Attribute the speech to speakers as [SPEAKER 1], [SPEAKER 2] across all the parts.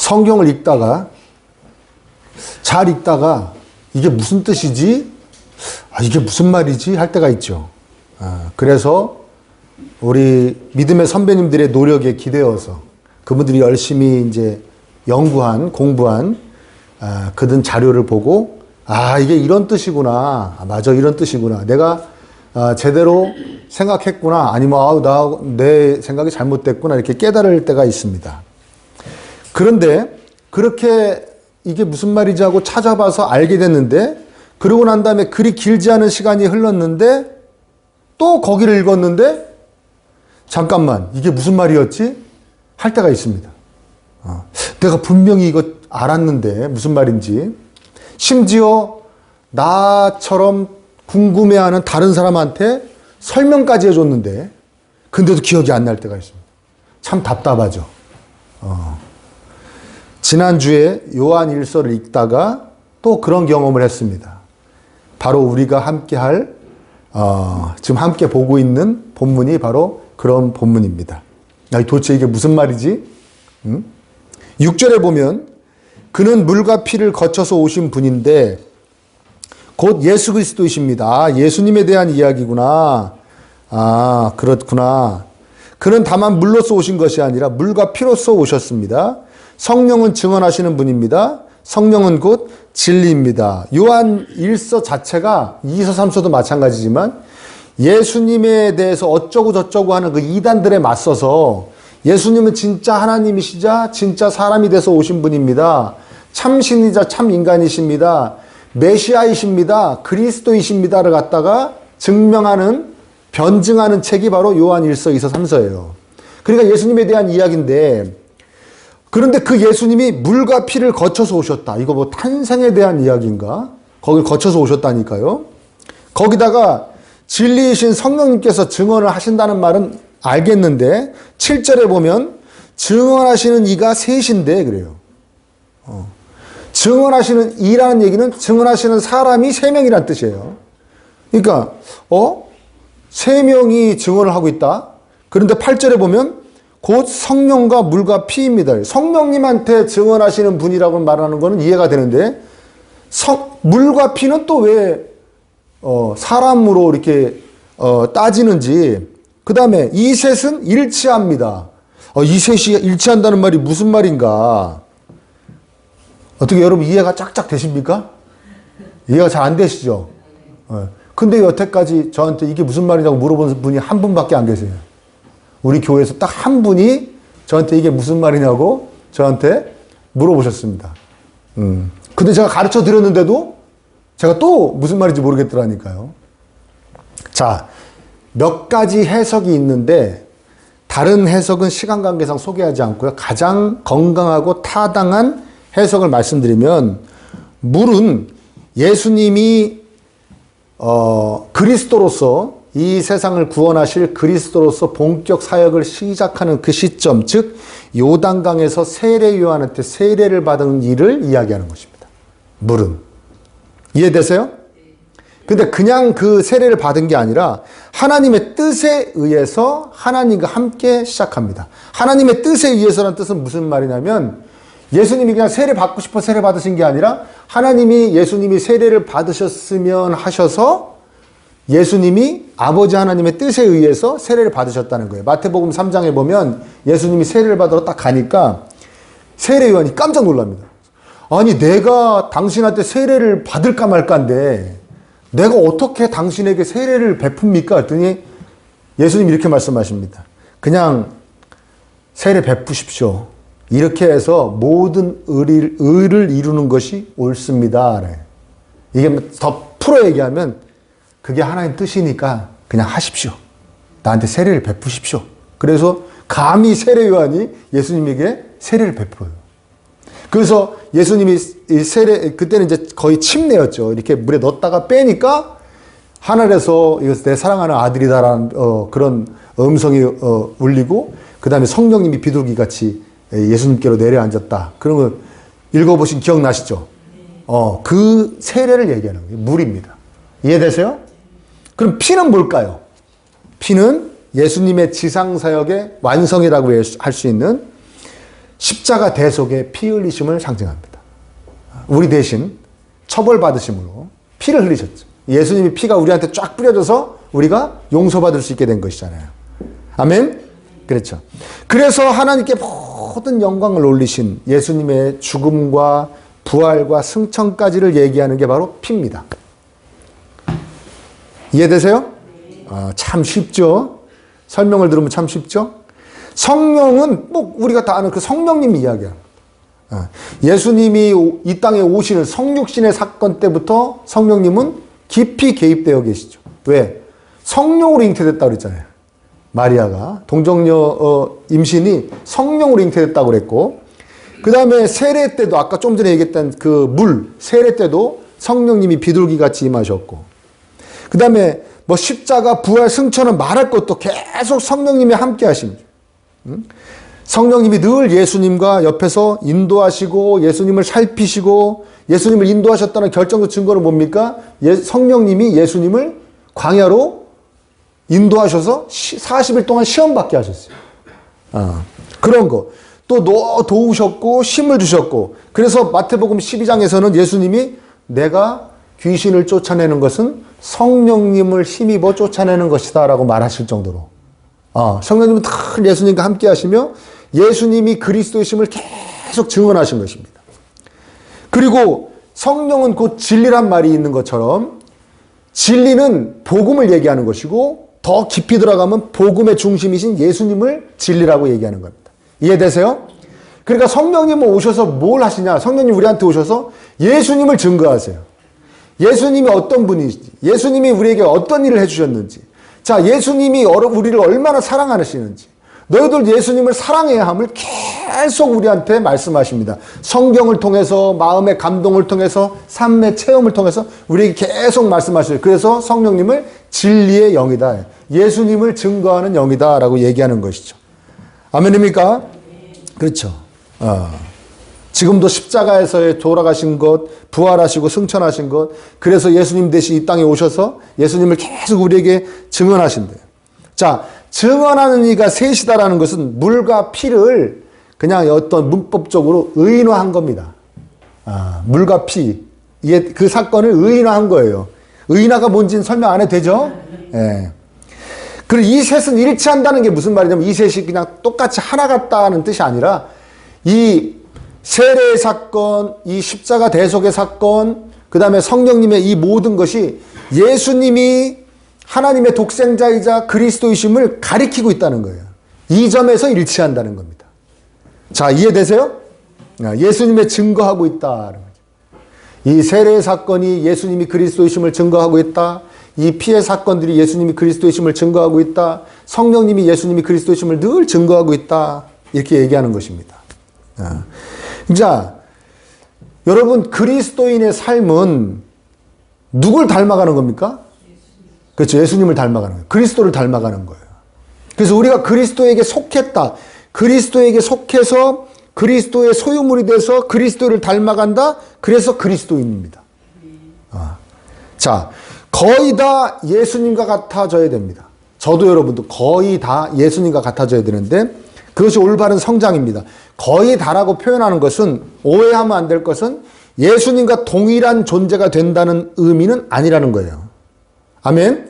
[SPEAKER 1] 성경을 읽다가 잘 읽다가 이게 무슨 뜻이지? 이게 무슨 말이지? 할 때가 있죠. 그래서 우리 믿음의 선배님들의 노력에 기대어서 그분들이 열심히 이제 공부한 그든 자료를 보고 이게 이런 뜻이구나. 맞아, 이런 뜻이구나. 내가 제대로 생각했구나. 아니면 내 생각이 잘못됐구나. 이렇게 깨달을 때가 있습니다. 그런데 그렇게 이게 무슨 말이지 하고 찾아봐서 알게 됐는데, 그러고 난 다음에 그리 길지 않은 시간이 흘렀는데 또 거기를 읽었는데 잠깐만, 이게 무슨 말이었지? 할 때가 있습니다. 내가 분명히 이거 알았는데 무슨 말인지. 심지어 나처럼 궁금해하는 다른 사람한테 설명까지 해줬는데 근데도 기억이 안 날 때가 있습니다. 참 답답하죠. 지난주에 요한 일서를 읽다가 또 그런 경험을 했습니다. 바로 우리가 함께 지금 함께 보고 있는 본문이 바로 그런 본문입니다. 도대체 이게 무슨 말이지? 6절에 보면 그는 물과 피를 거쳐서 오신 분인데 곧 예수 그리스도이십니다. 예수님에 대한 이야기구나. 그렇구나. 그는 다만 물로서 오신 것이 아니라 물과 피로서 오셨습니다. 성령은 증언하시는 분입니다. 성령은 곧 진리입니다. 요한 1서 자체가 2서 3서도 마찬가지지만 예수님에 대해서 어쩌고 저쩌고 하는 그 이단들에 맞서서 예수님은 진짜 하나님이시자 진짜 사람이 돼서 오신 분입니다. 참신이자 참 인간이십니다. 메시아이십니다. 그리스도이십니다를 갖다가 변증하는 책이 바로 요한 1서, 2서, 3서예요. 그러니까 예수님에 대한 이야기인데, 그런데 그 예수님이 물과 피를 거쳐서 오셨다. 이거 뭐 탄생에 대한 이야기인가? 거길 거쳐서 오셨다니까요. 거기다가 진리이신 성령님께서 증언을 하신다는 말은 알겠는데 7절에 보면 증언하시는 이가 셋인데 그래요. 증언하시는 이라는 얘기는 증언하시는 사람이 3명이란 뜻이에요. 그러니까 3명이 증언을 하고 있다. 그런데 8절에 보면 곧 성령과 물과 피입니다. 성령님한테 증언하시는 분이라고 말하는 것은 이해가 되는데 물과 피는 또 왜 사람으로 이렇게 따지는지. 그 다음에 이 셋은 일치합니다. 이 셋이 일치한다는 말이 무슨 말인가? 어떻게 여러분 이해가 쫙쫙 되십니까? 이해가 잘 안 되시죠? 근데 여태까지 저한테 이게 무슨 말이냐고 물어본 분이 한 분밖에 안 계세요. 우리 교회에서 딱 한 분이 저한테 이게 무슨 말이냐고 저한테 물어보셨습니다. 근데 제가 가르쳐 드렸는데도 제가 또 무슨 말인지 모르겠더라니까요. 자, 몇 가지 해석이 있는데 다른 해석은 시간 관계상 소개하지 않고요. 가장 건강하고 타당한 해석을 말씀드리면, 물은 예수님이 그리스도로서 이 세상을 구원하실 그리스도로서 본격 사역을 시작하는 그 시점, 즉 요단강에서 세례 요한한테 세례를 받은 일을 이야기하는 것입니다. 물은. 이해되세요? 근데 그냥 그 세례를 받은 게 아니라 하나님의 뜻에 의해서 하나님과 함께 시작합니다. 하나님의 뜻에 의해서라는 뜻은 무슨 말이냐면, 예수님이 그냥 세례 받고 싶어 세례 받으신 게 아니라 예수님이 세례를 받으셨으면 하셔서 예수님이 아버지 하나님의 뜻에 의해서 세례를 받으셨다는 거예요. 마태복음 3장에 보면 예수님이 세례를 받으러 딱 가니까 세례 요한이 깜짝 놀랍니다. 아니, 내가 당신한테 세례를 받을까 말까인데 내가 어떻게 당신에게 세례를 베풉니까? 했더니 예수님이 이렇게 말씀하십니다. 그냥 세례 베푸십시오. 이렇게 해서 모든 의를 이루는 것이 옳습니다. 이게 더 풀어 얘기하면 그게 하나님 뜻이니까 그냥 하십시오. 나한테 세례를 베푸십시오. 그래서 감히 세례 요한이 예수님에게 세례를 베풀어요. 그래서 예수님이 그때는 이제 거의 침례였죠. 이렇게 물에 넣었다가 빼니까 하늘에서 이것은 내 사랑하는 아들이다라는 그런 음성이 울리고, 그 다음에 성령님이 비둘기같이 예수님께로 내려앉았다. 그런 거 읽어보신 기억나시죠? 그 세례를 얘기하는 거예요. 물입니다. 이해되세요? 그럼 피는 뭘까요? 피는 예수님의 지상사역의 완성이라고 할 수 있는 십자가 대속의 피 흘리심을 상징합니다. 우리 대신 처벌받으심으로 피를 흘리셨죠. 예수님이 피가 우리한테 쫙 뿌려져서 우리가 용서받을 수 있게 된 것이잖아요. 아멘? 그렇죠. 그래서 하나님께 모든 영광을 올리신 예수님의 죽음과 부활과 승천까지를 얘기하는 게 바로 피입니다. 이해되세요? 참 쉽죠? 설명을 들으면 참 쉽죠? 성령은 뭐 우리가 다 아는 그 성령님 이야기야. 예수님이 이 땅에 오시는 성육신의 사건 때부터 성령님은 깊이 개입되어 계시죠. 왜? 성령으로 잉태됐다고 그랬잖아요. 마리아가 동정녀 임신이 성령으로 잉태됐다고 그랬고, 그 다음에 세례 때도 아까 좀 전에 얘기했던 그 물 세례 때도 성령님이 비둘기같이 임하셨고, 그 다음에 뭐 십자가 부활 승천은 말할 것도 계속 성령님이 함께 하십니다. 성령님이 늘 예수님과 옆에서 인도하시고 예수님을 살피시고 예수님을 인도하셨다는 결정적 증거는 뭡니까? 성령님이 예수님을 광야로 인도하셔서 40일 동안 시험받게 하셨어요. 그런 거. 또 도우셨고 힘을 주셨고, 그래서 마태복음 12장에서는 예수님이 내가 귀신을 쫓아내는 것은 성령님을 힘입어 쫓아내는 것이다 라고 말하실 정도로 성령님은 늘 예수님과 함께 하시며 예수님이 그리스도이심을 계속 증언하신 것입니다. 그리고 성령은 곧 진리란 말이 있는 것처럼 진리는 복음을 얘기하는 것이고, 더 깊이 들어가면 복음의 중심이신 예수님을 진리라고 얘기하는 겁니다. 이해되세요? 그러니까 성령님은 오셔서 뭘 하시냐? 성령님 우리한테 오셔서 예수님을 증거하세요. 예수님이 어떤 분이신지, 예수님이 우리에게 어떤 일을 해주셨는지, 자, 예수님이 우리를 얼마나 사랑하시는지, 너희들 예수님을 사랑해야 함을 계속 우리한테 말씀하십니다. 성경을 통해서, 마음의 감동을 통해서, 삶의 체험을 통해서 우리에게 계속 말씀하셔요. 그래서 성령님을 진리의 영이다, 예수님을 증거하는 영이다 라고 얘기하는 것이죠. 아멘입니까? 그렇죠. 지금도 십자가에서 돌아가신 것, 부활하시고 승천하신 것, 그래서 예수님 대신 이 땅에 오셔서 예수님을 계속 우리에게 증언하신대요. 자, 증언하는 이가 셋이다라는 것은 물과 피를 그냥 어떤 문법적으로 의인화한 겁니다. 물과 피, 그 사건을 의인화한 거예요. 의인화가 뭔지는 설명 안 해도 되죠? 예. 그리고 이 셋은 일치한다는 게 무슨 말이냐면 이 셋이 그냥 똑같이 하나 같다는 뜻이 아니라 이 세례의 사건, 이 십자가 대속의 사건, 그 다음에 성령님의 이 모든 것이 예수님이 하나님의 독생자이자 그리스도이심을 가리키고 있다는 거예요. 이 점에서 일치한다는 겁니다. 자, 이해되세요? 예수님의 증거하고 있다는 거죠. 이 세례의 사건이 예수님이 그리스도이심을 증거하고 있다. 이 피의 사건들이 예수님이 그리스도이심을 증거하고 있다. 성령님이 예수님이 그리스도이심을 늘 증거하고 있다. 이렇게 얘기하는 것입니다. 자, 여러분, 그리스도인의 삶은 누굴 닮아가는 겁니까? 그렇죠. 예수님을 닮아가는 거예요. 그리스도를 닮아가는 거예요. 그래서 우리가 그리스도에게 속했다. 그리스도에게 속해서 그리스도의 소유물이 돼서 그리스도를 닮아간다. 그래서 그리스도인입니다. 자, 거의 다 예수님과 같아져야 됩니다. 저도 여러분도 거의 다 예수님과 같아져야 되는데 그것이 올바른 성장입니다. 거의 다라고 표현하는 것은, 오해하면 안 될 것은 예수님과 동일한 존재가 된다는 의미는 아니라는 거예요. 아멘?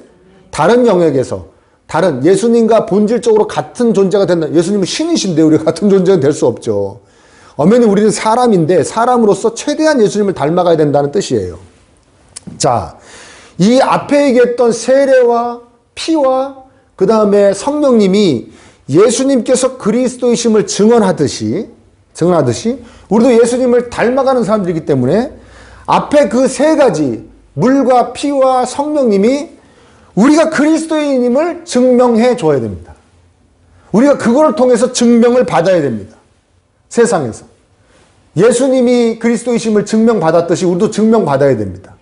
[SPEAKER 1] 다른 영역에서, 다른 예수님과 본질적으로 같은 존재가 된다. 예수님은 신이신데 우리가 같은 존재가 될 수 없죠. 엄연히 우리는 사람인데 사람으로서 최대한 예수님을 닮아가야 된다는 뜻이에요. 자, 이 앞에 얘기했던 세례와 피와 그 다음에 성령님이 예수님께서 그리스도이심을 증언하듯이 우리도 예수님을 닮아가는 사람들이기 때문에 앞에 그 세 가지 물과 피와 성령님이 우리가 그리스도인임을 증명해 줘야 됩니다. 우리가 그걸 통해서 증명을 받아야 됩니다. 세상에서. 예수님이 그리스도이심을 증명받았듯이 우리도 증명받아야 됩니다.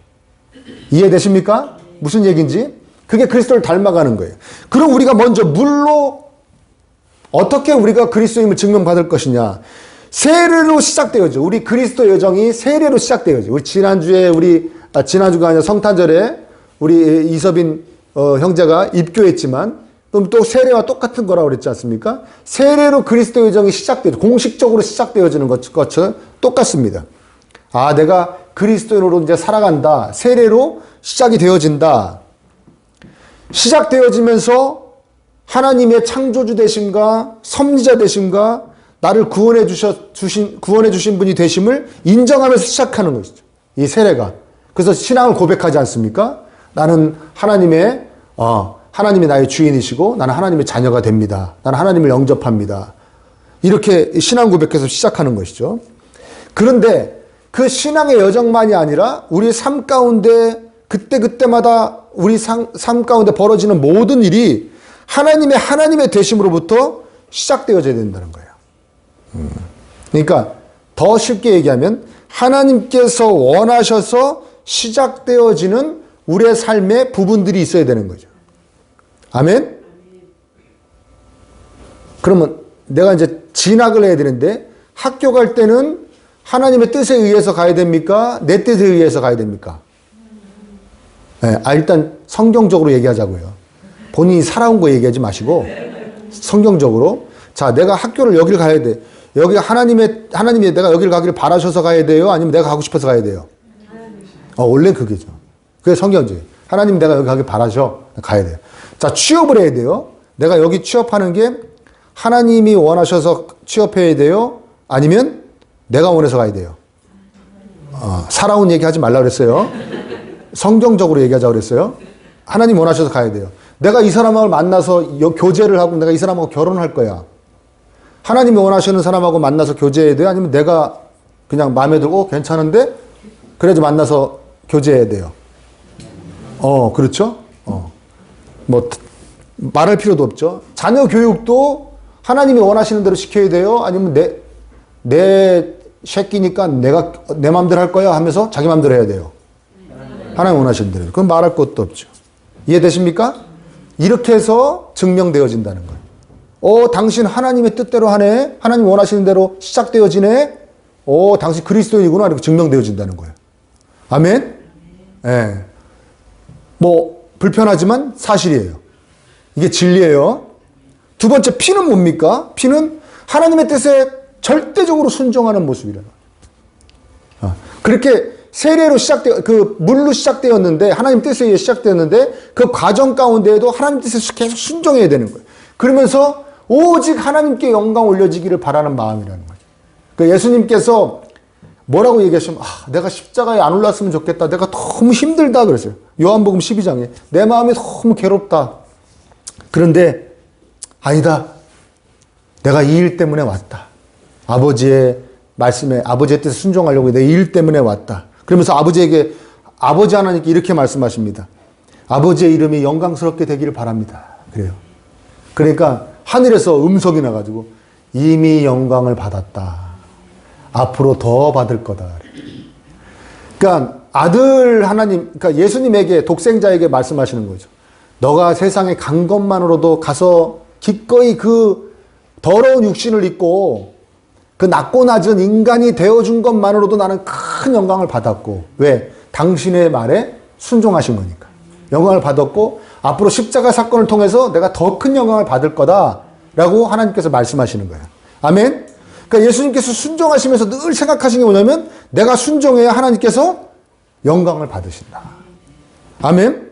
[SPEAKER 1] 이해되십니까? 무슨 얘기인지? 그게 그리스도를 닮아가는 거예요. 그럼 우리가 먼저 물로 어떻게 우리가 그리스도임을 증명받을 것이냐? 세례로 시작되어죠. 우리 그리스도 여정이 세례로 시작되어죠. 우리 지난주가 아니라 성탄절에 우리 이서빈 형제가 입교했지만 그럼 또 세례와 똑같은 거라고 그랬지 않습니까? 세례로 그리스도 여정이 공식적으로 시작되어지는 것처럼 똑같습니다. 아, 내가 그리스도인으로 이제 살아간다. 세례로 시작이 되어진다. 시작되어지면서 하나님의 창조주 되심과 섭리자 되심과 나를 구원해 주신 분이 되심을 인정하면서 시작하는 것이죠. 이 세례가. 그래서 신앙을 고백하지 않습니까? 나는 하나님이 나의 주인이시고 나는 하나님의 자녀가 됩니다. 나는 하나님을 영접합니다. 이렇게 신앙 고백해서 시작하는 것이죠. 그런데 그 신앙의 여정만이 아니라 우리 삶 가운데 그때마다 우리 삶 가운데 벌어지는 모든 일이 하나님의 되심으로부터 시작되어져야 된다는 거예요. 그러니까 더 쉽게 얘기하면 하나님께서 원하셔서 시작되어지는 우리의 삶의 부분들이 있어야 되는 거죠. 아멘? 그러면 내가 이제 진학을 해야 되는데 학교 갈 때는 하나님의 뜻에 의해서 가야 됩니까? 내 뜻에 의해서 가야 됩니까? 네, 하여튼 성경적으로 얘기하자고요. 본인이 살아온 거 얘기하지 마시고 성경적으로. 자, 내가 학교를 여길 가야 돼. 여기 하나님이 내가 여길 가기를 바라셔서 가야 돼요? 아니면 내가 가고 싶어서 가야 돼요? 원래 그게죠. 그게 성경적이에요. 하나님 내가 여기 가길 바라셔. 가야 돼요. 자, 취업을 해야 돼요. 내가 여기 취업하는 게 하나님이 원하셔서 취업해야 돼요? 아니면 내가 원해서 가야 돼요? 살아온 얘기 하지 말라 그랬어요. 성경적으로 얘기하자고 그랬어요. 하나님 원하셔서 가야 돼요. 내가 이 사람하고 만나서 교제를 하고 내가 이 사람하고 결혼할 거야. 하나님이 원하시는 사람하고 만나서 교제해야 돼요? 아니면 내가 그냥 마음에 들고 괜찮은데 그래도 만나서 교제해야 돼요? 그렇죠? 뭐 말할 필요도 없죠. 자녀 교육도 하나님이 원하시는 대로 시켜야 돼요? 아니면 내 새끼니까 내가 내 마음대로 할 거야 하면서 자기 마음대로 해야 돼요? 하나님 원하시는 대로. 그건 말할 것도 없죠. 이해되십니까? 이렇게 해서 증명되어진다는 거예요. 당신 하나님의 뜻대로 하네. 하나님 원하시는 대로 시작되어지네. 당신 그리스도인이구나. 이렇게 증명되어진다는 거예요. 아멘? 예. 뭐 불편하지만 사실이에요. 이게 진리예요. 두 번째, 피는 뭡니까? 피는 하나님의 뜻에 절대적으로 순종하는 모습이라는 거예요. 그렇게 세례로 물로 시작되었는데, 하나님 뜻에 의해 시작되었는데, 그 과정 가운데에도 하나님 뜻에 계속 순종해야 되는 거예요. 그러면서 오직 하나님께 영광 올려지기를 바라는 마음이라는 거죠. 그러니까 예수님께서 뭐라고 얘기하시면, 내가 십자가에 안 올랐으면 좋겠다. 내가 너무 힘들다. 그랬어요. 요한복음 12장에. 내 마음이 너무 괴롭다. 그런데, 아니다. 내가 이 일 때문에 왔다. 아버지의 말씀에, 아버지의 뜻에 순종하려고 내 일 때문에 왔다. 그러면서 아버지 하나님께 이렇게 말씀하십니다. 아버지의 이름이 영광스럽게 되기를 바랍니다. 그래요. 그러니까 하늘에서 음성이 나가지고 이미 영광을 받았다. 앞으로 더 받을 거다. 그러니까 아들 하나님, 그러니까 예수님에게, 독생자에게 말씀하시는 거죠. 너가 세상에 간 것만으로도 가서 기꺼이 그 더러운 육신을 입고 그 낮고 낮은 인간이 되어준 것만으로도 나는 큰 영광을 받았고, 왜? 당신의 말에 순종하신 거니까. 영광을 받았고, 앞으로 십자가 사건을 통해서 내가 더 큰 영광을 받을 거다라고 하나님께서 말씀하시는 거예요. 아멘? 그러니까 예수님께서 순종하시면서 늘 생각하신 게 뭐냐면, 내가 순종해야 하나님께서 영광을 받으신다. 아멘?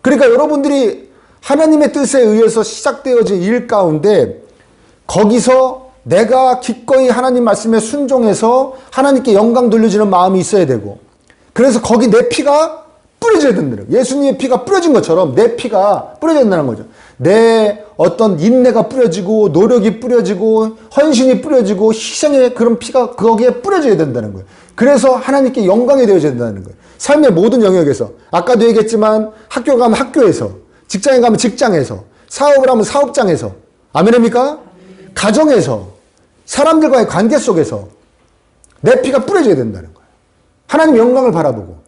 [SPEAKER 1] 그러니까 여러분들이 하나님의 뜻에 의해서 시작되어진 일 가운데, 거기서 내가 기꺼이 하나님 말씀에 순종해서 하나님께 영광 돌려주는 마음이 있어야 되고, 그래서 거기 내 피가 뿌려져야 된다는 거예요. 예수님의 피가 뿌려진 것처럼 내 피가 뿌려져야 된다는 거죠. 내 어떤 인내가 뿌려지고, 노력이 뿌려지고, 헌신이 뿌려지고, 희생의 그런 피가 거기에 뿌려져야 된다는 거예요. 그래서 하나님께 영광이 되어져야 된다는 거예요. 삶의 모든 영역에서. 아까도 얘기했지만, 학교 가면 학교에서, 직장에 가면 직장에서, 사업을 하면 사업장에서, 아멘입니까? 가정에서, 사람들과의 관계 속에서 내 피가 뿌려져야 된다는 거예요. 하나님 영광을 바라보고.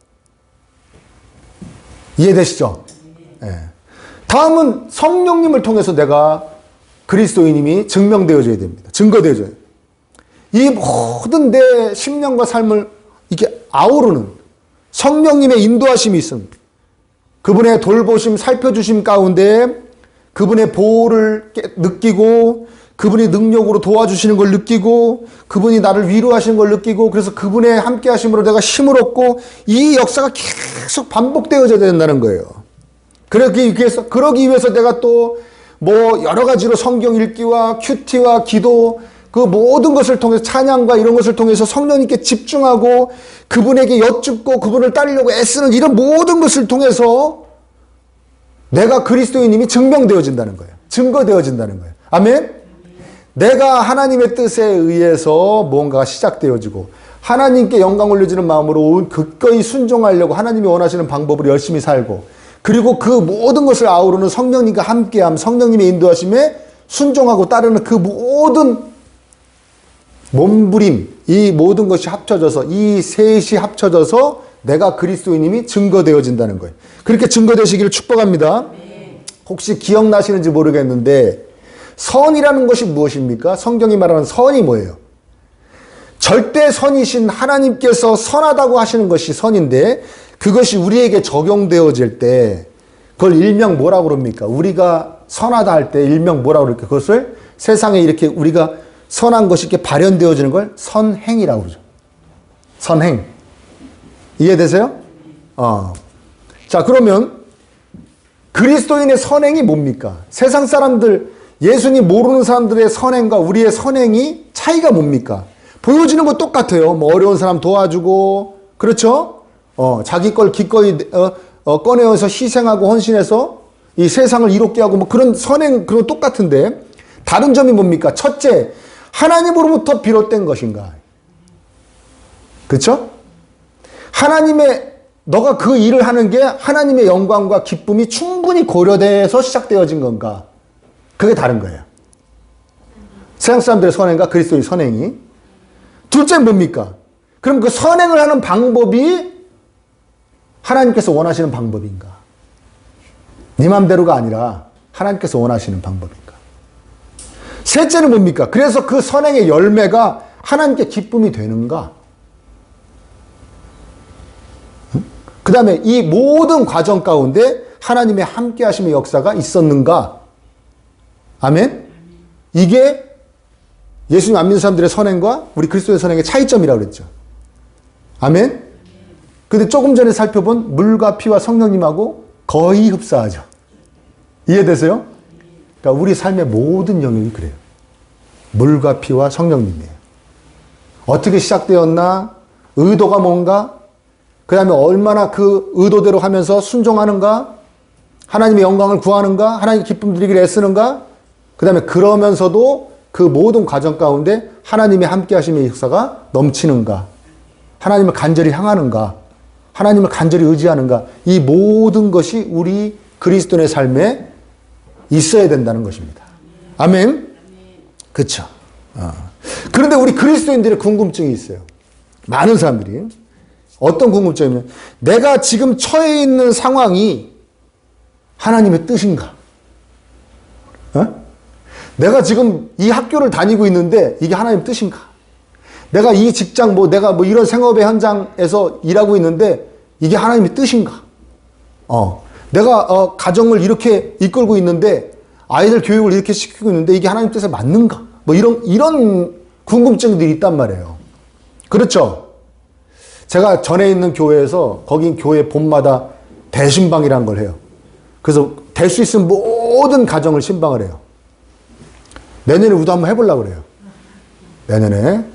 [SPEAKER 1] 이해되시죠? 네. 다음은 성령님을 통해서 내가 그리스도인임이 증명되어져야 됩니다. 증거되어져야 돼요. 이 모든 내 심령과 삶을 이렇게 아우르는 성령님의 인도하심이 있습니다. 그분의 돌보심, 살펴주심 가운데 그분의 보호를 느끼고 그분이 능력으로 도와주시는 걸 느끼고 그분이 나를 위로하시는 걸 느끼고 그래서 그분의 함께 하심으로 내가 힘을 얻고 이 역사가 계속 반복되어져야 된다는 거예요. 그러기 위해서 내가 또 뭐 여러 가지로 성경 읽기와 큐티와 기도 그 모든 것을 통해서 찬양과 이런 것을 통해서 성령님께 집중하고 그분에게 여쭙고 그분을 따르려고 애쓰는 이런 모든 것을 통해서 내가 그리스도인임이 증명되어진다는 거예요. 증거되어진다는 거예요. 아멘? 내가 하나님의 뜻에 의해서 뭔가가 시작되어지고 하나님께 영광 올려주는 마음으로 기꺼이 순종하려고 하나님이 원하시는 방법으로 열심히 살고 그리고 그 모든 것을 아우르는 성령님과 함께함, 성령님의 인도하심에 순종하고 따르는 그 모든 몸부림, 이 모든 것이 합쳐져서 이 셋이 합쳐져서 내가 그리스도인임이 증거되어진다는 거예요. 그렇게 증거되시기를 축복합니다. 혹시 기억나시는지 모르겠는데 선이라는 것이 무엇입니까? 성경이 말하는 선이 뭐예요? 절대 선이신 하나님께서 선하다고 하시는 것이 선인데 그것이 우리에게 적용되어질 때 그걸 일명 뭐라고 그럽니까? 우리가 선하다 할 때 일명 뭐라고 그럴까? 그것을 세상에 이렇게 우리가 선한 것이 이렇게 발현되어지는 걸 선행이라고 그러죠. 선행. 이해되세요? 자, 그러면 그리스도인의 선행이 뭡니까? 세상 사람들, 예수님 모르는 사람들의 선행과 우리의 선행이 차이가 뭡니까? 보여지는 거 똑같아요. 뭐 어려운 사람 도와주고, 그렇죠? 자기 걸 기꺼이 꺼내어서 희생하고 헌신해서 이 세상을 이롭게 하고 뭐 그런 선행 그거 똑같은데 다른 점이 뭡니까? 첫째, 하나님으로부터 비롯된 것인가? 그렇죠? 너가 그 일을 하는 게 하나님의 영광과 기쁨이 충분히 고려돼서 시작되어진 건가? 그게 다른 거예요. 세상 사람들의 선행과 그리스도의 선행이. 둘째는 뭡니까? 그럼 그 선행을 하는 방법이 하나님께서 원하시는 방법인가? 네 맘대로가 아니라 하나님께서 원하시는 방법인가? 셋째는 뭡니까? 그래서 그 선행의 열매가 하나님께 기쁨이 되는가? 그 다음에 이 모든 과정 가운데 하나님의 함께 하심의 역사가 있었는가? 아멘? 이게 예수님 안 믿는 사람들의 선행과 우리 그리스도의 선행의 차이점이라고 그랬죠. 아멘? 근데 조금 전에 살펴본 물과 피와 성령님하고 거의 흡사하죠. 이해되세요? 그러니까 우리 삶의 모든 영역이 그래요. 물과 피와 성령님이에요. 어떻게 시작되었나? 의도가 뭔가? 그 다음에 얼마나 그 의도대로 하면서 순종하는가? 하나님의 영광을 구하는가? 하나님의 기쁨 드리기를 애쓰는가? 그 다음에 그러면서도 그 모든 과정 가운데 하나님의 함께 하심의 역사가 넘치는가? 하나님을 간절히 향하는가? 하나님을 간절히 의지하는가? 이 모든 것이 우리 그리스도인의 삶에 있어야 된다는 것입니다. 아멘? 그렇죠. 그런데 우리 그리스도인들의 궁금증이 있어요. 많은 사람들이. 어떤 궁금증이냐면 내가 지금 처해 있는 상황이 하나님의 뜻인가? 내가 지금 이 학교를 다니고 있는데 이게 하나님의 뜻인가? 내가 이 직장 내가 이런 생업의 현장에서 일하고 있는데 이게 하나님의 뜻인가? 내가 가정을 이렇게 이끌고 있는데 아이들 교육을 이렇게 시키고 있는데 이게 하나님 뜻에 맞는가? 이런 궁금증들이 있단 말이에요. 그렇죠? 제가 전에 있는 교회에서 거긴 교회 봄마다 대신방이라는 걸 해요. 그래서 될 수 있으면 모든 가정을 신방을 해요. 내년에 우리도 한번 해보려고 그래요. 내년에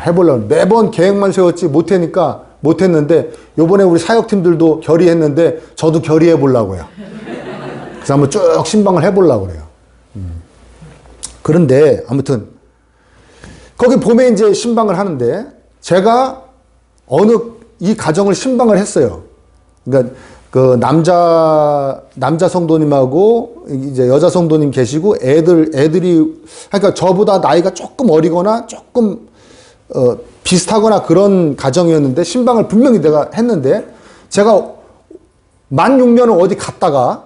[SPEAKER 1] 해보려고. 매번 계획만 세웠지 못했는데 요번에 우리 사역팀들도 결의했는데 저도 결의해 보려고요. 그래서 한번 쭉 신방을 해보려고 그래요. 그런데 아무튼 거기 봄에 이제 신방을 하는데 제가 이 가정을 신방을 했어요. 그러니까 그 남자 성도님하고 이제 여자 성도님 계시고 애들이 그러니까 저보다 나이가 조금 어리거나 조금 비슷하거나 그런 가정이었는데 신방을 분명히 내가 했는데 제가 만 6년을 어디 갔다가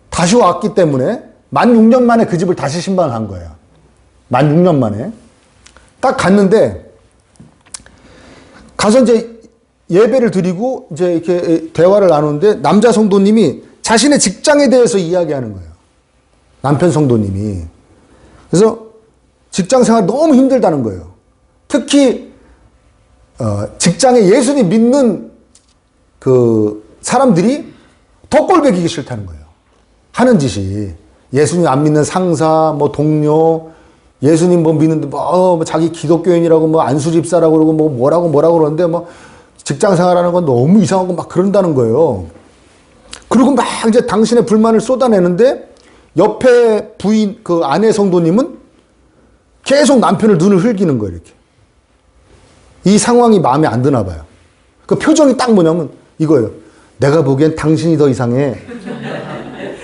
[SPEAKER 1] 다시 왔기 때문에 만 6년 만에 그 집을 다시 신방을 한 거예요. 만 6년 만에 딱 갔는데 가서 이제 예배를 드리고 이제 이렇게 대화를 나누는데 남자 성도님이 자신의 직장에 대해서 이야기하는 거예요. 남편 성도님이. 그래서 직장 생활 너무 힘들다는 거예요. 특히 직장에 예수님 믿는 그 사람들이 더 꼴보기 싫다는 거예요. 하는 짓이. 예수님 안 믿는 상사, 뭐 동료, 예수님 뭐 믿는데 뭐 자기 기독교인이라고 뭐 안수집사라고 그러고 뭐 뭐라고 그러는데 뭐 직장 생활하는 건 너무 이상하고 막 그런다는 거예요. 그리고 막 이제 당신의 불만을 쏟아내는데 옆에 부인, 그 아내 성도님은 계속 남편을 눈을 흘기는 거예요, 이렇게. 이 상황이 마음에 안 드나 봐요. 그 표정이 딱 뭐냐면 이거예요. 내가 보기엔 당신이 더 이상해.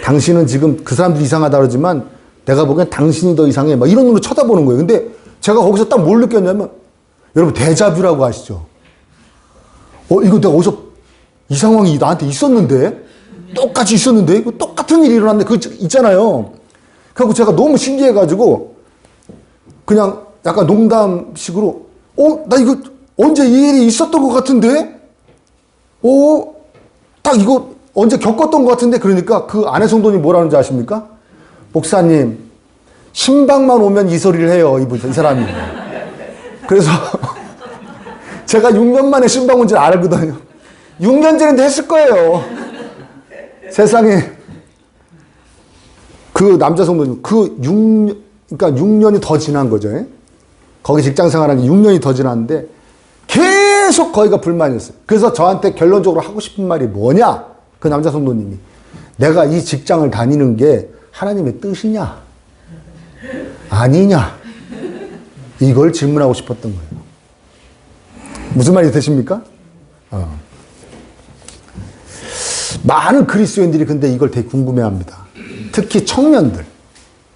[SPEAKER 1] 당신은 지금 그 사람들이 이상하다 그러지만 내가 보기엔 당신이 더 이상해. 막 이런 눈으로 쳐다보는 거예요. 근데 제가 거기서 딱 뭘 느꼈냐면, 여러분 데자뷰라고 아시죠? 이거 내가 어디서 이 상황이 나한테 있었는데? 똑같이 있었는데? 이거 똑같은 일이 일어났는데? 그거 있잖아요. 그래서 제가 너무 신기해가지고 그냥 약간 농담식으로 나 이거 언제 이 일이 있었던 것 같은데? 딱 이거 언제 겪었던 것 같은데? 그러니까 그 아내 성도님 뭐라는지 아십니까? 목사님, 신방만 오면 이 소리를 해요, 이 사람이. 그래서 제가 6년 만에 신방 온 줄 알거든요. 6년 전인데 했을 거예요. 세상에. 그 남자 성도님, 그러니까 6년이 더 지난 거죠. 거기 직장 생활한 게 6년이 더 지났는데 계속 거기가 불만이었어요. 그래서 저한테 결론적으로 하고 싶은 말이 뭐냐? 그 남자 성도님이. 내가 이 직장을 다니는 게 하나님의 뜻이냐? 아니냐? 이걸 질문하고 싶었던 거예요. 무슨 말이 되십니까? 많은 그리스도인들이 근데 이걸 되게 궁금해합니다. 특히 청년들.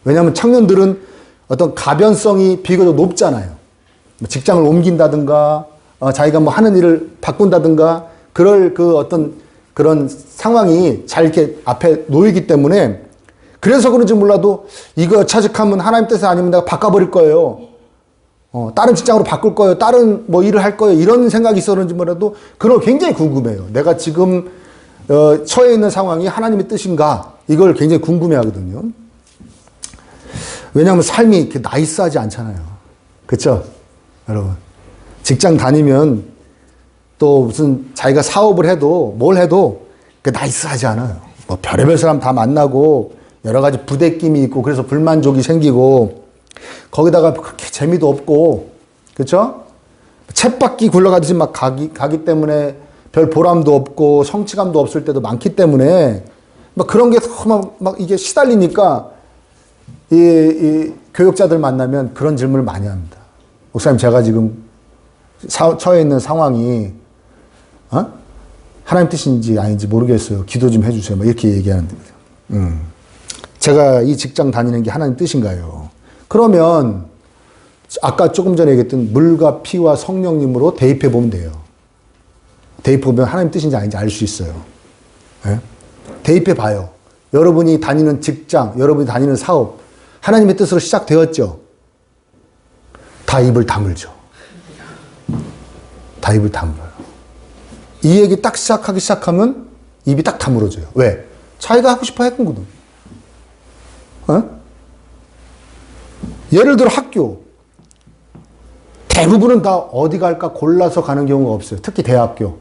[SPEAKER 1] 왜냐하면 청년들은 어떤 가변성이 비교적 높잖아요. 직장을 옮긴다든가, 자기가 뭐 하는 일을 바꾼다든가, 그럴 그 어떤 그런 상황이 잘 이렇게 앞에 놓이기 때문에, 그래서 그런지 몰라도 이거 차직하면 하나님 뜻이 아니면 내가 바꿔버릴 거예요. 다른 직장으로 바꿀 거예요. 다른 뭐 일을 할 거예요. 이런 생각이 있었는지 몰라도 그걸 굉장히 궁금해요. 내가 지금 처해 있는 상황이 하나님의 뜻인가? 이걸 굉장히 궁금해 하거든요. 왜냐하면 삶이 이렇게 나이스하지 않잖아요. 그렇죠? 여러분. 직장 다니면 또 무슨 자기가 사업을 해도 뭘 해도 나이스하지 않아요. 뭐 별의별 사람 다 만나고 여러 가지 부대낌이 있고 그래서 불만족이 생기고 거기다가 그렇게 재미도 없고 그렇죠? 쳇바퀴 굴러가듯이 막 가기 때문에 별 보람도 없고 성취감도 없을 때도 많기 때문에 막 그런 게 막 이게 시달리니까 이 교육자들 만나면 그런 질문을 많이 합니다. 목사님, 제가 지금 처해 있는 상황이 하나님 뜻인지 아닌지 모르겠어요. 기도 좀 해주세요. 막 이렇게 얘기하는데 제가 이 직장 다니는 게 하나님 뜻인가요? 그러면 아까 조금 전에 얘기했던 물과 피와 성령님으로 대입해 보면 돼요. 대입해 보면 하나님 뜻인지 아닌지 알 수 있어요. 네? 대입해 봐요. 여러분이 다니는 직장, 여러분이 다니는 사업, 하나님의 뜻으로 시작되었죠? 다 입을 다물죠. 다 입을 다물어요. 이 얘기 딱 시작하기 시작하면 입이 딱 다물어져요. 왜? 자기가 하고 싶어 했거든. 예를 들어 학교. 대부분은 다 어디 갈까 골라서 가는 경우가 없어요. 특히 대학교.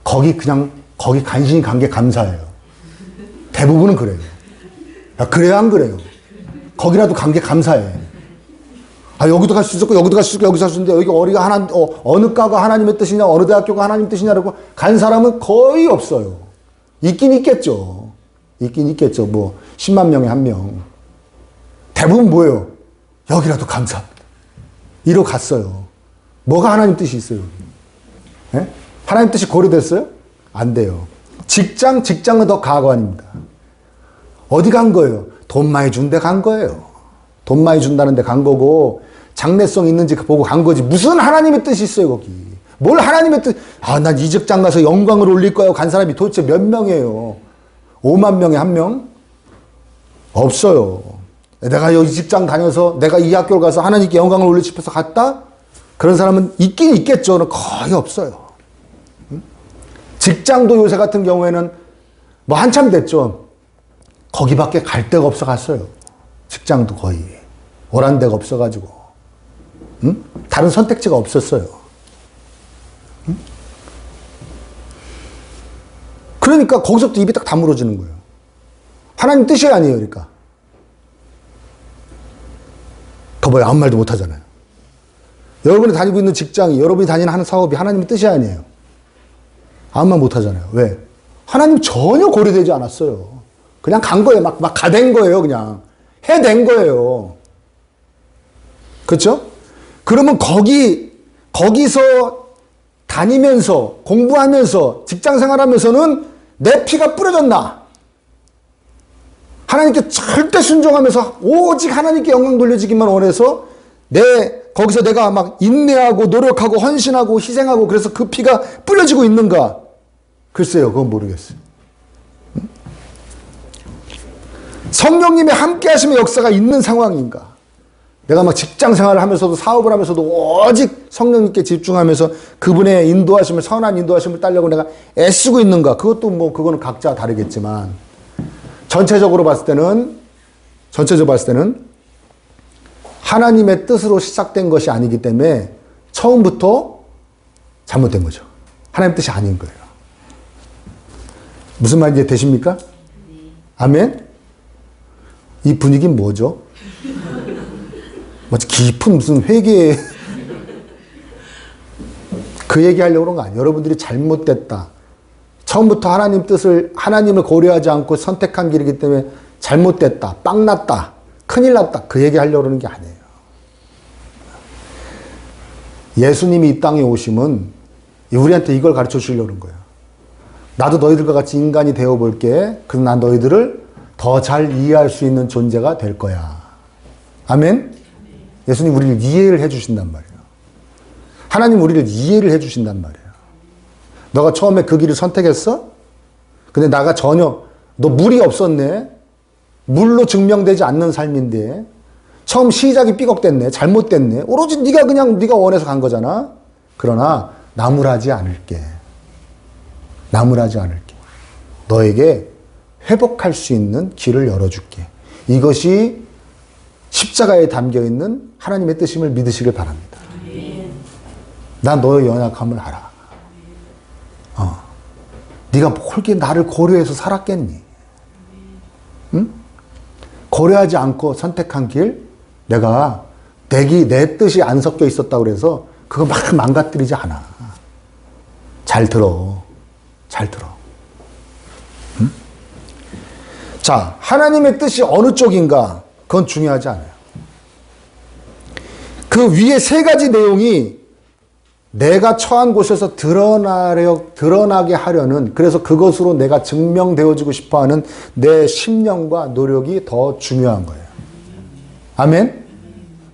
[SPEAKER 1] 거기 간신히 간 게 감사해요. 대부분은 그래요. 야, 그래요, 안 그래요? 거기라도 간 게 감사해. 여기도 갈 수 있었고, 여기도 갈 수 있고, 여기서 할 수 있는데, 여기 어느 과가 하나님의 뜻이냐, 어느 대학교가 하나님의 뜻이냐라고 간 사람은 거의 없어요. 있긴 있겠죠. 있긴 있겠죠. 뭐, 10만 명에 1명. 대부분 뭐예요? 여기라도 감사합니다. 이러고 갔어요. 뭐가 하나님 뜻이 있어요? 네? 하나님 뜻이 고려됐어요? 안 돼요. 직장은 더 가관입니다. 어디 간 거예요? 돈 많이 준 데 간 거예요. 돈 많이 준다는 데 간 거고, 장래성 있는지 보고 간 거지. 무슨 하나님의 뜻이 있어요, 거기. 뭘 하나님의 뜻, 난 이 직장 가서 영광을 올릴 거예요. 간 사람이 도대체 몇 명이에요? 5만 명에 1명? 없어요. 내가 여기 직장 다녀서 내가 이 학교를 가서 하나님께 영광을 올리고 싶어서 갔다? 그런 사람은 있긴 있겠죠. 거의 없어요. 직장도 요새 같은 경우에는 뭐 한참 됐죠. 거기밖에 갈 데가 없어 갔어요. 직장도 거의. 오란 데가 없어가지고. 응? 다른 선택지가 없었어요. 응? 그러니까 거기서부터 입이 딱 다물어지는 거예요. 하나님 뜻이 아니에요, 그러니까. 더 뭐야, 아무 말도 못 하잖아요. 여러분이 다니고 있는 직장이, 여러분이 다니는 하는 사업이 하나님의 뜻이 아니에요. 아무 말 못 하잖아요. 왜? 하나님 전혀 고려되지 않았어요. 그냥 간 거예요. 막 가댄 거예요, 그냥. 해낸 거예요. 그렇죠? 그러면 거기서 다니면서, 공부하면서, 직장 생활하면서는 내 피가 뿌려졌나? 하나님께 절대 순종하면서 오직 하나님께 영광 돌려주기만 원해서 거기서 내가 막 인내하고 노력하고 헌신하고 희생하고 그래서 그 피가 뿌려지고 있는가? 글쎄요, 그건 모르겠어요. 성령님의 함께 하심의 역사가 있는 상황인가? 내가 막 직장 생활을 하면서도 사업을 하면서도 오직 성령님께 집중하면서 그분의 인도하심을, 선한 인도하심을 따려고 내가 애쓰고 있는가? 그것도 뭐 그거는 각자 다르겠지만 전체적으로 봤을 때는 하나님의 뜻으로 시작된 것이 아니기 때문에 처음부터 잘못된 거죠. 하나님 뜻이 아닌 거예요. 무슨 말인지 되십니까? 아멘? 이 분위기는 뭐죠? 마치 깊은 무슨 회개 그 얘기하려고 그런 거 아니에요. 여러분들이 잘못됐다. 처음부터 하나님을 고려하지 않고 선택한 길이기 때문에 잘못됐다. 빵났다. 큰일 났다. 그 얘기 하려고 그러는 게 아니에요. 예수님이 이 땅에 오심은 우리한테 이걸 가르쳐 주려고 그런 거예요. 나도 너희들과 같이 인간이 되어볼게. 그래서 난 너희들을 더 잘 이해할 수 있는 존재가 될 거야. 아멘? 예수님 우리를 이해를 해 주신단 말이에요. 하나님 우리를 이해를 해 주신단 말이에요. 너가 처음에 그 길을 선택했어? 근데 나가 전혀 너 물이 없었네. 물로 증명되지 않는 삶인데 처음 시작이 삐걱됐네. 잘못됐네. 오로지 네가 원해서 간 거잖아. 그러나 나무라지 않을게. 나무라지 않을게. 너에게 회복할 수 있는 길을 열어줄게. 이것이 십자가에 담겨있는 하나님의 뜻임을 믿으시길 바랍니다. 난 너의 연약함을 알아. 네가 그렇게 나를 고려해서 살았겠니? 응? 고려하지 않고 선택한 길, 내가 내 뜻이 안 섞여 있었다고 그래서 그거 막 망가뜨리지 않아. 잘 들어. 잘 들어. 응? 자, 하나님의 뜻이 어느 쪽인가? 그건 중요하지 않아요. 그 위에 세 가지 내용이 내가 처한 곳에서 드러나게 하려는, 그래서 그것으로 내가 증명되어지고 싶어 하는 내 심령과 노력이 더 중요한 거예요. 아멘?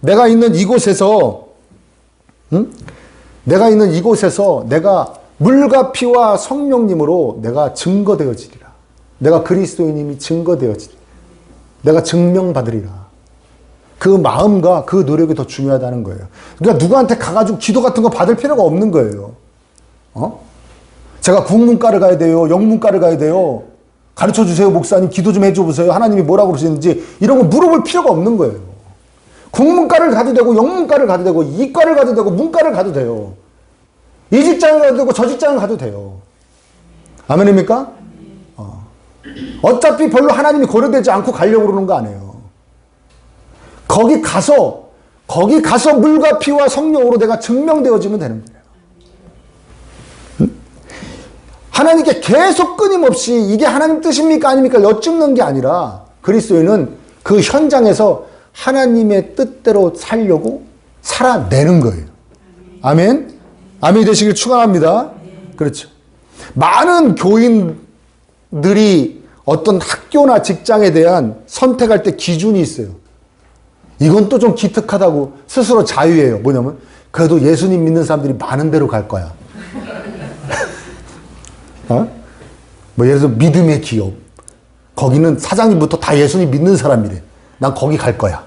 [SPEAKER 1] 내가 있는 이곳에서 내가 물과 피와 성령님으로 내가 증거되어지리라. 내가 그리스도인임이 증거되어지리라. 내가 증명받으리라. 그 마음과 그 노력이 더 중요하다는 거예요. 그러니까 누구한테 가가지고 기도 같은 거 받을 필요가 없는 거예요. 제가 국문과를 가야 돼요. 영문과를 가야 돼요. 가르쳐 주세요, 목사님. 기도 좀 해줘 보세요. 하나님이 뭐라고 그러시는지 이런 거 물어볼 필요가 없는 거예요. 국문과를 가도 되고 영문과를 가도 되고 이과를 가도 되고 문과를 가도 돼요. 이 직장을 가도 되고 저 직장을 가도 돼요. 아멘입니까? 어차피 별로 하나님이 고려되지 않고 가려고 그러는 거 아니에요. 거기 가서 물과 피와 성령으로 내가 증명되어지면 되는 거예요. 하나님께 계속 끊임없이 이게 하나님 뜻입니까 아닙니까 여쭙는 게 아니라 그리스도인은 그 현장에서 하나님의 뜻대로 살려고 살아내는 거예요. 아멘? 아멘이 되시길 축원합니다. 그렇죠. 많은 교인들이 어떤 학교나 직장에 대한 선택할 때 기준이 있어요. 이건 또 좀 기특하다고 스스로 자유해요. 뭐냐면 그래도 예수님 믿는 사람들이 많은 데로 갈 거야. 뭐 예를 들어 믿음의 기업. 거기는 사장님부터 다 예수님 믿는 사람이래. 난 거기 갈 거야.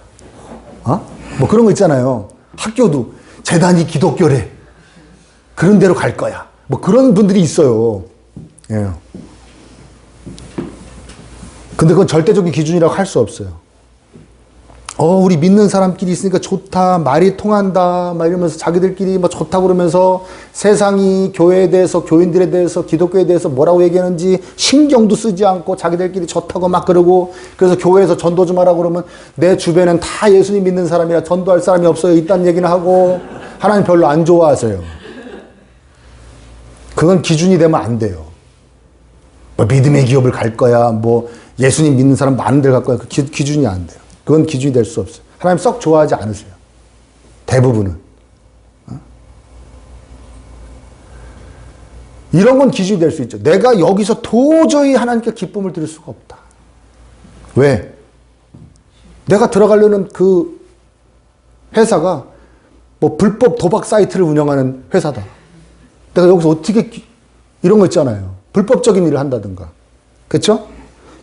[SPEAKER 1] 뭐 그런 거 있잖아요. 학교도 재단이 기독교래. 그런 데로 갈 거야. 뭐 그런 분들이 있어요. 예. 근데 그건 절대적인 기준이라고 할 수 없어요. 우리 믿는 사람끼리 있으니까 좋다, 말이 통한다, 막 이러면서 자기들끼리 막 좋다 그러면서 세상이 교회에 대해서, 교인들에 대해서, 기독교에 대해서 뭐라고 얘기하는지 신경도 쓰지 않고 자기들끼리 좋다고 막 그러고, 그래서 교회에서 전도 좀 하라고 그러면 내 주변엔 다 예수님 믿는 사람이라 전도할 사람이 없어요. 이딴 얘기는 하고, 하나님 별로 안 좋아하세요. 그건 기준이 되면 안 돼요. 뭐 믿음의 기업을 갈 거야, 뭐 예수님 믿는 사람 많은 데를 갈 거야. 그 기준이 안 돼요. 그건 기준이 될 수 없어요. 하나님 썩 좋아하지 않으세요. 대부분은. 이런 건 기준이 될 수 있죠. 내가 여기서 도저히 하나님께 기쁨을 드릴 수가 없다. 왜? 내가 들어가려는 그 회사가 뭐 불법 도박 사이트를 운영하는 회사다. 내가 여기서 어떻게 이런 거 있잖아요. 불법적인 일을 한다든가. 그렇죠?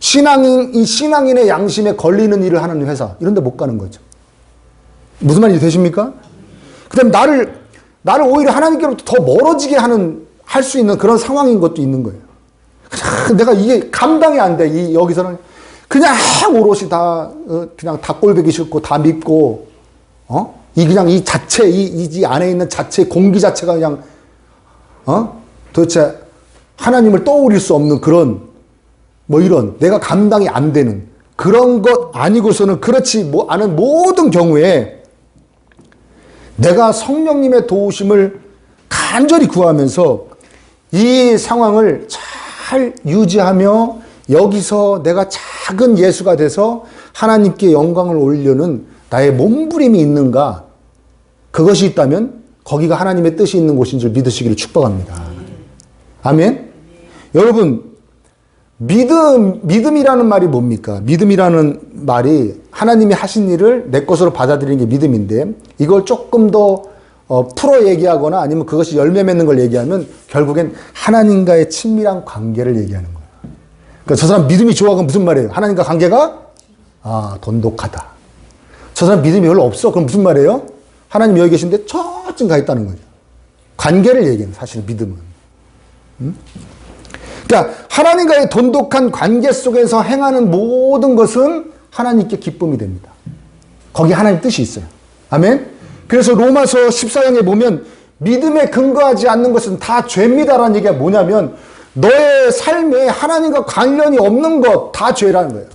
[SPEAKER 1] 신앙인의 양심에 걸리는 일을 하는 회사, 이런 데 못 가는 거죠. 무슨 말인지 되십니까? 그 다음에 나를 오히려 하나님께로부터 더 멀어지게 할 수 있는 그런 상황인 것도 있는 거예요. 내가 이게 감당이 안 돼. 여기서는 그냥 오롯이 그냥 다 꼴보기 싫고, 다 믿고, 그냥 이 자체, 이 안에 있는 자체, 공기 자체가 그냥, 도대체 하나님을 떠올릴 수 없는 그런, 뭐 이런 내가 감당이 안 되는 그런 것 아니고서는 그렇지 않은 모든 경우에 내가 성령님의 도우심을 간절히 구하면서 이 상황을 잘 유지하며 여기서 내가 작은 예수가 돼서 하나님께 영광을 올리려는 나의 몸부림이 있는가, 그것이 있다면 거기가 하나님의 뜻이 있는 곳인 줄 믿으시기를 축복합니다. 아멘. 여러분, 믿음이라는 말이 뭡니까? 믿음이라는 말이 하나님이 하신 일을 내 것으로 받아들이는 게 믿음인데, 이걸 조금 더 풀어 얘기하거나 아니면 그것이 열매 맺는 걸 얘기하면 결국엔 하나님과의 친밀한 관계를 얘기하는 거예요. 그러니까 저 사람 믿음이 좋아, 그럼 무슨 말이에요? 하나님과 관계가 돈독하다. 저 사람 믿음이 별로 없어, 그럼 무슨 말이에요? 하나님 여기 계신데 저쯤 가 있다는 거죠. 관계를 얘기해요, 사실 믿음은. 그러니까 하나님과의 돈독한 관계 속에서 행하는 모든 것은 하나님께 기쁨이 됩니다. 거기 하나님 뜻이 있어요. 아멘. 그래서 로마서 14장에 보면 믿음에 근거하지 않는 것은 다 죄입니다라는 얘기가 뭐냐면, 너의 삶에 하나님과 관련이 없는 것 다 죄라는 거예요.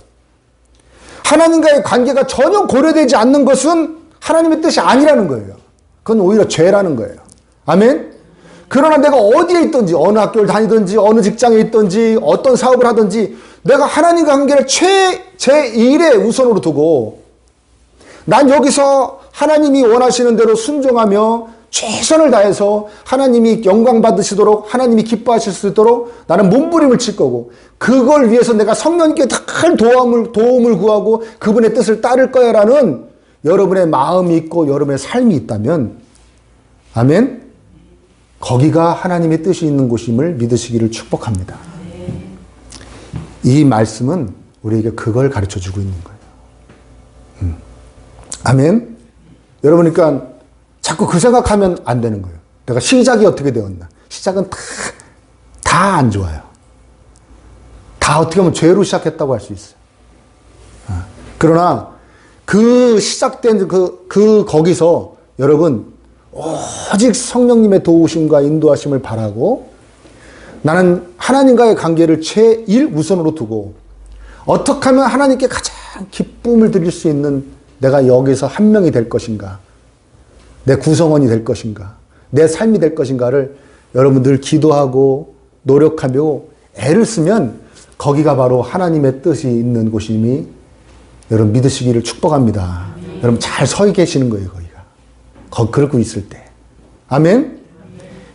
[SPEAKER 1] 하나님과의 관계가 전혀 고려되지 않는 것은 하나님의 뜻이 아니라는 거예요. 그건 오히려 죄라는 거예요. 아멘. 그러나 내가 어디에 있든지, 어느 학교를 다니든지, 어느 직장에 있든지, 어떤 사업을 하든지, 내가 하나님과 관계를 제1의 우선으로 두고, 난 여기서 하나님이 원하시는 대로 순종하며 최선을 다해서 하나님이 영광 받으시도록, 하나님이 기뻐하실 수 있도록 나는 몸부림을 칠 거고, 그걸 위해서 내가 성령님께 큰 도움을 구하고 그분의 뜻을 따를 거야 라는 여러분의 마음이 있고 여러분의 삶이 있다면, 아멘. 거기가 하나님의 뜻이 있는 곳임을 믿으시기를 축복합니다. 이 말씀은 우리에게 그걸 가르쳐주고 있는 거예요. 아멘. 여러분, 그러니까 자꾸 그 생각하면 안 되는 거예요. 내가 시작이 어떻게 되었나. 시작은 다 안 좋아요. 다 어떻게 보면 죄로 시작했다고 할 수 있어요. 그러나 그 시작된 거기서 여러분, 오직 성령님의 도우심과 인도하심을 바라고, 나는 하나님과의 관계를 제1우선으로 두고 어떻게 하면 하나님께 가장 기쁨을 드릴 수 있는 내가 여기서 한 명이 될 것인가, 내 구성원이 될 것인가, 내 삶이 될 것인가를 여러분 늘 기도하고 노력하며 애를 쓰면 거기가 바로 하나님의 뜻이 있는 곳임이 여러분 믿으시기를 축복합니다. 여러분 잘 서 계시는 거예요, 거기가. 그러고 있을 때. 아멘?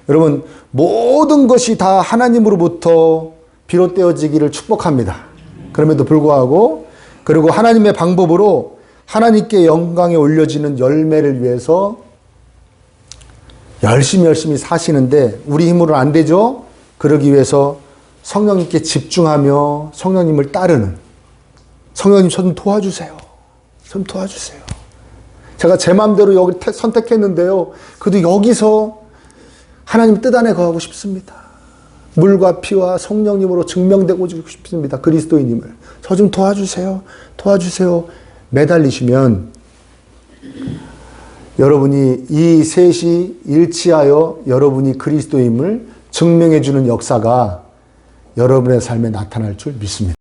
[SPEAKER 1] 여러분, 모든 것이 다 하나님으로부터 비롯되어지기를 축복합니다. 그럼에도 불구하고, 그리고 하나님의 방법으로 하나님께 영광에 올려지는 열매를 위해서 열심히 사시는데 우리 힘으로는 안 되죠? 그러기 위해서 성령님께 집중하며 성령님을 따르는, 성령님 저 좀 도와주세요. 좀 도와주세요. 제가 제 마음대로 여기 선택했는데요, 그래도 여기서 하나님 뜻 안에 거하고 싶습니다. 물과 피와 성령님으로 증명되고 싶습니다. 그리스도인임을. 저 좀 도와주세요. 도와주세요. 매달리시면 여러분이 이 셋이 일치하여 여러분이 그리스도임을 증명해 주는 역사가 여러분의 삶에 나타날 줄 믿습니다.